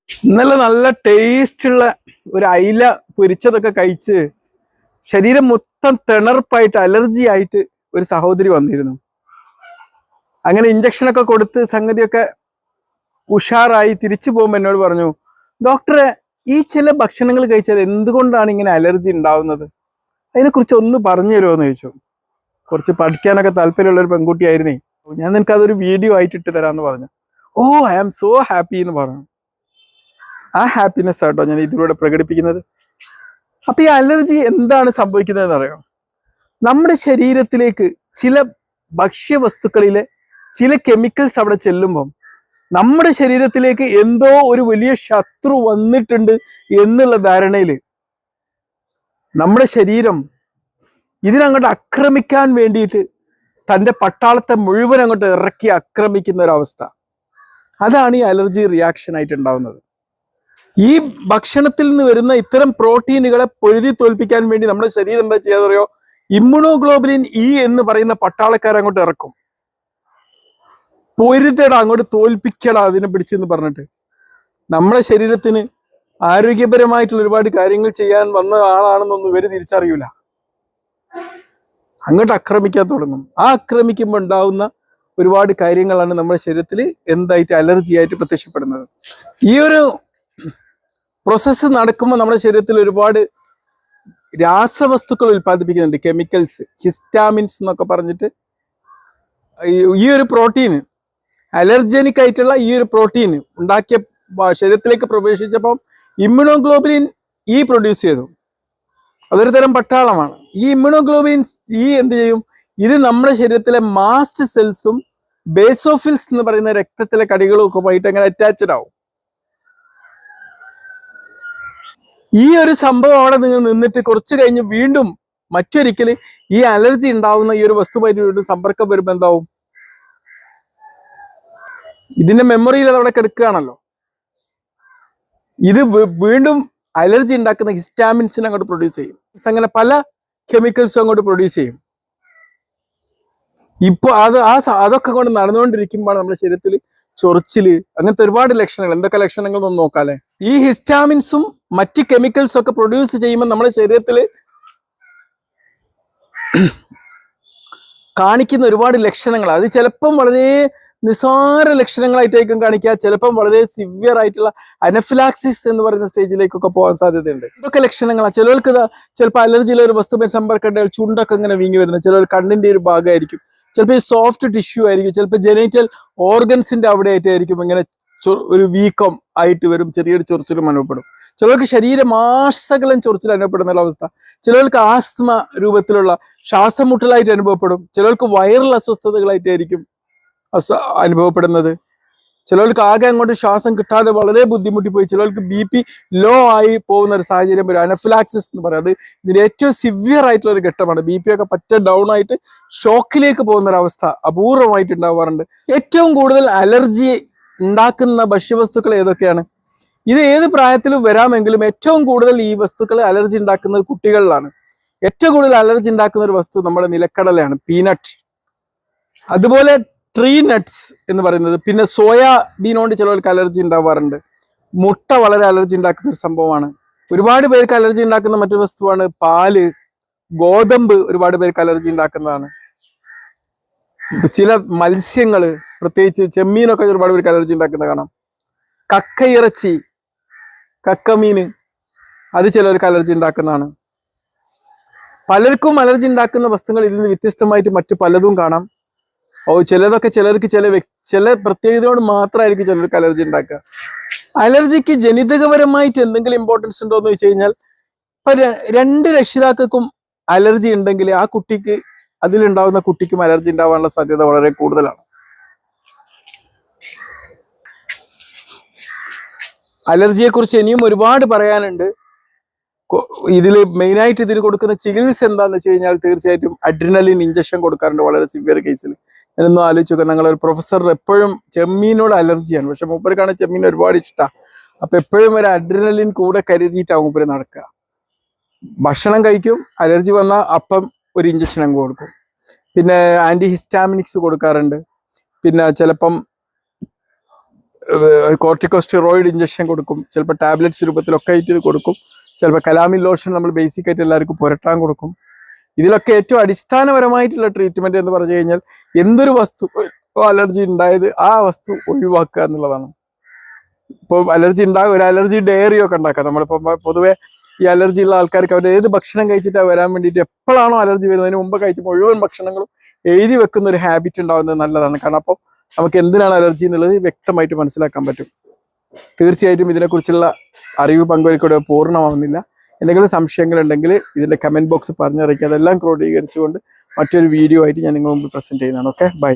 ഇന്നലെ നല്ല ടേസ്റ്റുള്ള ഒരു അയില പൊരിച്ചതൊക്കെ കഴിച്ച് ശരീരം മൊത്തം തിണർപ്പായിട്ട് അലർജി ആയിട്ട് ഒരു സഹോദരി വന്നിരുന്നു. അങ്ങനെ ഇഞ്ചക്ഷനൊക്കെ കൊടുത്ത് സംഗതിയൊക്കെ ഉഷാറായി തിരിച്ചു പോകുമ്പോൾ എന്നോട് പറഞ്ഞു, ഡോക്ടറെ, ഈ ചില ഭക്ഷണങ്ങൾ കഴിച്ചാൽ എന്തുകൊണ്ടാണ് ഇങ്ങനെ അലർജി ഉണ്ടാവുന്നത്? അതിനെക്കുറിച്ച് ഒന്ന് പറഞ്ഞു തരുമോ എന്ന് ചോദിച്ചു. കുറച്ച് പഠിക്കാനൊക്കെ താല്പര്യമുള്ള ഒരു പെൺകുട്ടിയായിരുന്നേ. ഞാൻ നിനക്ക് അതൊരു വീഡിയോ ആയിട്ട് ഇട്ട് തരാമെന്ന് പറഞ്ഞു. ഓ, ഐ ആം സോ ഹാപ്പി എന്ന് പറഞ്ഞു. ആ ഹാപ്പിനെസ് ആട്ടോ ഞാൻ ഇതിലൂടെ പ്രകടിപ്പിക്കുന്നത്. അപ്പൊ ഈ അലർജി എന്താണ് സംഭവിക്കുന്നതെന്ന് അറിയാം. നമ്മുടെ ശരീരത്തിലേക്ക് ചില ഭക്ഷ്യവസ്തുക്കളിലെ ചില കെമിക്കൽസ് അവിടെ ചെല്ലുമ്പം നമ്മുടെ ശരീരത്തിലേക്ക് എന്തോ ഒരു വലിയ ശത്രു വന്നിട്ടുണ്ട് എന്നുള്ള ധാരണയിൽ നമ്മുടെ ശരീരം ഇതിനങ്ങോട്ട് ആക്രമിക്കാൻ വേണ്ടിയിട്ട് തൻ്റെ പട്ടാളത്തെ മുഴുവൻ അങ്ങോട്ട് ഇറക്കി ആക്രമിക്കുന്ന ഒരവസ്ഥ. അതാണ് ഈ അലർജി റിയാക്ഷൻ ആയിട്ട് ഉണ്ടാവുന്നത്. ഈ ഭക്ഷണത്തിൽ നിന്ന് വരുന്ന ഇത്തരം പ്രോട്ടീനുകളെ പൊരുതി തോൽപ്പിക്കാൻ വേണ്ടി നമ്മുടെ ശരീരം എന്താ ചെയ്യാതറിയോ? ഇമ്മ്യൂണോഗ്ലോബുലിൻ ഇ എന്ന് പറയുന്ന പട്ടാളക്കാരെ അങ്ങോട്ട് ഇറക്കും. പൊരുതടാ, അങ്ങോട്ട് തോൽപ്പിക്കടാ അതിനെ പിടിച്ചെന്ന് പറഞ്ഞിട്ട്. നമ്മുടെ ശരീരത്തിന് ആരോഗ്യപരമായിട്ടുള്ള ഒരുപാട് കാര്യങ്ങൾ ചെയ്യാൻ വന്ന ആളാണെന്നൊന്നും ഇവര് തിരിച്ചറിയൂല. അങ്ങോട്ട് ആക്രമിക്കാൻ തുടങ്ങും. ആ ആക്രമിക്കുമ്പോൾ ഉണ്ടാവുന്ന ഒരുപാട് കാര്യങ്ങളാണ് നമ്മുടെ ശരീരത്തിൽ എന്തായിട്ട് അലർജി ആയിട്ട് പ്രത്യക്ഷപ്പെടുന്നത്. ഈ ഒരു പ്രോസസ്സ് നടക്കുമ്പോൾ നമ്മുടെ ശരീരത്തിൽ ഒരുപാട് രാസവസ്തുക്കൾ ഉൽപ്പാദിപ്പിക്കുന്നുണ്ട്, കെമിക്കൽസ്, ഹിസ്റ്റാമിൻസ് എന്നൊക്കെ പറഞ്ഞിട്ട്. ഈ ഒരു പ്രോട്ടീന്, അലർജനിക് ആയിട്ടുള്ള ഈ ഒരു പ്രോട്ടീൻ ഉണ്ടാക്കിയ ശരീരത്തിലേക്ക് പ്രവേശിച്ചപ്പം ഇമ്മ്യൂണോഗ്ലോബുലിൻ ഇ പ്രൊഡ്യൂസ് ചെയ്തു. അതൊരു തരം പട്ടാളമാണ്. ഈ ഇമ്മ്യൂണോഗ്ലോബുലിൻ ഇ എന്ത് ചെയ്യും? ഇത് നമ്മുടെ ശരീരത്തിലെ മാസ്റ്റ് സെൽസും ബേസോഫിൽസ് എന്ന് പറയുന്ന രക്തത്തിലെ കടികളും ഒക്കെ ആയിട്ട് അങ്ങനെ അറ്റാച്ച്ഡ് ആവും. ഈ ഒരു സംഭവം അവിടെ നിങ്ങൾ നിന്നിട്ട് കുറച്ച് കഴിഞ്ഞ് വീണ്ടും മറ്റൊരിക്കൽ ഈ അലർജി ഉണ്ടാവുന്ന ഈ ഒരു വസ്തുവായിട്ട് വീണ്ടും സമ്പർക്കം വരുമ്പോൾ എന്താവും? ഇതിന്റെ മെമ്മറിയിൽ അത് അവിടെ കിടക്കുകയാണല്ലോ. ഇത് വീണ്ടും അലർജി ഉണ്ടാക്കുന്ന ഹിസ്റ്റാമിൻസിനെ അങ്ങോട്ട് പ്രൊഡ്യൂസ് ചെയ്യും. അങ്ങനെ പല കെമിക്കൽസും അങ്ങോട്ട് പ്രൊഡ്യൂസ് ചെയ്യും. ഇപ്പൊ അതൊക്കെ കൊണ്ട് നടന്നുകൊണ്ടിരിക്കുമ്പോഴാണ് നമ്മുടെ ശരീരത്തിൽ ചൊറിച്ചില്, അങ്ങനത്തെ ഒരുപാട് ലക്ഷണങ്ങൾ. എന്തൊക്കെ ലക്ഷണങ്ങൾ ഒന്ന് നോക്കാല്ലേ. ഈ ഹിസ്റ്റാമിൻസും മറ്റ് കെമിക്കൽസും ഒക്കെ പ്രൊഡ്യൂസ് ചെയ്യുമ്പോൾ നമ്മുടെ ശരീരത്തിൽ കാണിക്കുന്ന ഒരുപാട് ലക്ഷണങ്ങൾ, അത് ചിലപ്പം വളരെ നിസ്സാര ലക്ഷണങ്ങളായിട്ടായിരിക്കും കാണിക്കുക, ചിലപ്പം വളരെ സിവിയർ ആയിട്ടുള്ള അനഫിലാക്സിസ് എന്ന് പറയുന്ന സ്റ്റേജിലേക്കൊക്കെ പോകാൻ സാധ്യതയുണ്ട്. ഇതൊക്കെ ലക്ഷണങ്ങളാണ്. ചിലർക്ക് ചിലപ്പോൾ അലർജിയിലെ ഒരു വസ്തുമായി സമ്പർക്കമുണ്ടായാൽ ചുണ്ടൊക്കെ ഇങ്ങനെ വീങ്ങി വരുന്നത്, ചിലർ കണ്ണിന്റെ ഒരു ഭാഗമായിരിക്കും, ചിലപ്പോൾ ഈ സോഫ്റ്റ് ടിഷ്യൂ ആയിരിക്കും, ചിലപ്പോൾ ജെനൈറ്റൽ ഓർഗൻസിന്റെ അവിടെ ആയിട്ടായിരിക്കും ഇങ്ങനെ ഒരു വീക്കം ആയിട്ട് വരും, ചെറിയൊരു ചൊറിച്ചിലും അനുഭവപ്പെടും. ചിലർക്ക് ശരീരമാസകലം ചൊറിച്ചിൽ അനുഭവപ്പെടുന്ന അവസ്ഥ, ചിലർക്ക് ആസ്മ രൂപത്തിലുള്ള ശ്വാസം മുട്ടലായിട്ട് അനുഭവപ്പെടും, ചിലർക്ക് വൈറൽ അസ്വസ്ഥതകളായിട്ടായിരിക്കും അനുഭവപ്പെടുന്നത്, ചിലർക്ക് ആകെ അങ്ങോട്ട് ശ്വാസം കിട്ടാതെ വളരെ ബുദ്ധിമുട്ടിപ്പോയി, ചിലർക്ക് BP ലോ ആയി പോകുന്ന ഒരു സാഹചര്യം വരും. അനഫിലാക്സിസ് എന്ന് പറയും. അത് ഇതിന്റെ ഏറ്റവും സിവിയർ ആയിട്ടുള്ള ഒരു ഘട്ടമാണ്. BP ഒക്കെ പറ്റ ഡൗൺ ആയിട്ട് ഷോക്കിലേക്ക് പോകുന്ന ഒരു അവസ്ഥ അപൂർവമായിട്ട് ഉണ്ടാവാറുണ്ട്. ഏറ്റവും കൂടുതൽ അലർജി ഉണ്ടാക്കുന്ന ഭക്ഷ്യവസ്തുക്കൾ ഏതൊക്കെയാണ്? ഇത് ഏത് പ്രായത്തിലും വരാമെങ്കിലും ഏറ്റവും കൂടുതൽ ഈ വസ്തുക്കൾ അലർജി ഉണ്ടാക്കുന്നത് കുട്ടികളിലാണ്. ഏറ്റവും കൂടുതൽ അലർജി ഉണ്ടാക്കുന്ന ഒരു വസ്തു നമ്മുടെ നിലക്കടലയാണ്, പീനട്ട്. അതുപോലെ ട്രീ നട്ട്സ് എന്ന് പറയുന്നത്. പിന്നെ സോയാബീൻ കൊണ്ട് ചിലർക്ക് അലർജി ഉണ്ടാവാറുണ്ട്. മുട്ട വളരെ അലർജി ഉണ്ടാക്കുന്ന ഒരു സംഭവമാണ്. ഒരുപാട് പേർക്ക് അലർജി ഉണ്ടാക്കുന്ന മറ്റൊരു വസ്തുവാണ് പാല്. ഗോതമ്പ് ഒരുപാട് പേർക്ക് അലർജി ഉണ്ടാക്കുന്നതാണ്. ചില മത്സ്യങ്ങള്, പ്രത്യേകിച്ച് ചെമ്മീനൊക്കെ ഒരുപാട് പേർക്ക് അലർജി ഉണ്ടാക്കുന്നത് കാണാം. കക്കയിറച്ചി, കക്കമീന്, അത് ചിലർക്ക് അലർജി ഉണ്ടാക്കുന്നതാണ്. പലർക്കും അലർജി ഉണ്ടാക്കുന്ന വസ്തുക്കൾ ഇതിൽ നിന്ന് വ്യത്യസ്തമായിട്ട് മറ്റു പലതും കാണാം. ചിലതൊക്കെ ചിലർക്ക് ചില പ്രത്യേകതയോട് മാത്രമായിരിക്കും ചിലർക്ക് അലർജി ഉണ്ടാക്കുക. അലർജിക്ക് ജനിതകപരമായിട്ട് എന്തെങ്കിലും ഇമ്പോർട്ടൻസ് ഉണ്ടോ എന്ന് വെച്ച് കഴിഞ്ഞാൽ, ഇപ്പൊ 2 രക്ഷിതാക്കൾക്കും അലർജി ഉണ്ടെങ്കിൽ ആ കുട്ടിക്ക്, അതിലുണ്ടാവുന്ന കുട്ടിക്കും അലർജി ഉണ്ടാവാനുള്ള സാധ്യത വളരെ കൂടുതലാണ്. അലർജിയെ കുറിച്ച് ഇനിയും ഒരുപാട് പറയാനുണ്ട്. ഇതിൽ മെയിനായിട്ട് ഇതിന് കൊടുക്കുന്ന ചികിത്സ എന്താന്ന് വെച്ച് കഴിഞ്ഞാൽ തീർച്ചയായിട്ടും അഡ്രിനലിൻ ഇഞ്ചക്ഷൻ കൊടുക്കാറുണ്ട് വളരെ സിവിയർ കേസിൽ. ഞാനൊന്നും ആലോചിച്ച് നോക്കാം. ഞങ്ങളൊരു പ്രൊഫസർ എപ്പോഴും ചെമ്മീനോട് അലർജിയാണ്, പക്ഷെ മൂപ്പർക്കാണ് ചെമ്മീൻ ഒരുപാട് ഇഷ്ടമാണ്. അപ്പൊ എപ്പോഴും ഒരു അഡ്രിനലിൻ കൂടെ കരുതിയിട്ടാവും മൂപ്പര് നടക്കുക. ഭക്ഷണം കഴിക്കും, അലർജി വന്നാൽ അപ്പം ഒരു ഇഞ്ചക്ഷൻ അങ്ങ് കൊടുക്കും. പിന്നെ ആന്റി ഹിസ്റ്റാമിനിക്സ് കൊടുക്കാറുണ്ട്. പിന്നെ ചിലപ്പം കോർട്ടിക്കോസ്റ്റെറോയിഡ് ഇഞ്ചക്ഷൻ കൊടുക്കും, ചിലപ്പോൾ ടാബ്ലറ്റ്സ് രൂപത്തിലൊക്കെ ആയിട്ട് ഇത് കൊടുക്കും, ചിലപ്പോൾ കലാമിൻ ലോഷൻ നമ്മൾ ബേസിക് ആയിട്ട് എല്ലാവർക്കും പുരട്ടാൻ കൊടുക്കും. ഇതിലൊക്കെ ഏറ്റവും അടിസ്ഥാനപരമായിട്ടുള്ള ട്രീറ്റ്മെന്റ് എന്ന് പറഞ്ഞു കഴിഞ്ഞാൽ എന്തൊരു വസ്തു അലർജി ഉണ്ടായത് ആ വസ്തു ഒഴിവാക്കുക എന്നുള്ളതാണ്. ഇപ്പോൾ അലർജി ഉണ്ടാകും, ഒരു അലർജി ഡയറി ഒക്കെ ഉണ്ടാക്കാം. നമ്മളിപ്പോൾ പൊതുവെ ഈ അലർജി ഉള്ള ആൾക്കാർക്ക് അവർ ഏത് ഭക്ഷണം കഴിച്ചിട്ടാണ് വരാൻ വേണ്ടിയിട്ട് എപ്പോഴാണോ അലർജി വരുന്നതിന് മുമ്പ് കഴിച്ച മുഴുവൻ ഭക്ഷണങ്ങളും എഴുതി വെക്കുന്ന ഒരു ഹാബിറ്റ് ഉണ്ടാകുന്നത് നല്ലതാണ്. കാരണം അപ്പോൾ നമുക്ക് എന്തിനാണ് അലർജി എന്നുള്ളത് വ്യക്തമായിട്ട് മനസ്സിലാക്കാൻ പറ്റും. തീർച്ചയായിട്ടും ഇതിനെക്കുറിച്ചുള്ള അറിവ് പങ്കുവയ്ക്കൂടെ പൂർണ്ണമാവുന്നില്ല. എന്തെങ്കിലും സംശയങ്ങളുണ്ടെങ്കിൽ ഇതിൻ്റെ കമൻറ്റ് ബോക്സ് പറഞ്ഞറിയിക്കുക. അതെല്ലാം ക്രോഡീകരിച്ചുകൊണ്ട് മറ്റൊരു വീഡിയോ ആയിട്ട് ഞാൻ നിങ്ങളുടെ മുമ്പ് പ്രസൻറ്റ് ചെയ്യുന്നതാണ്. Okay, by.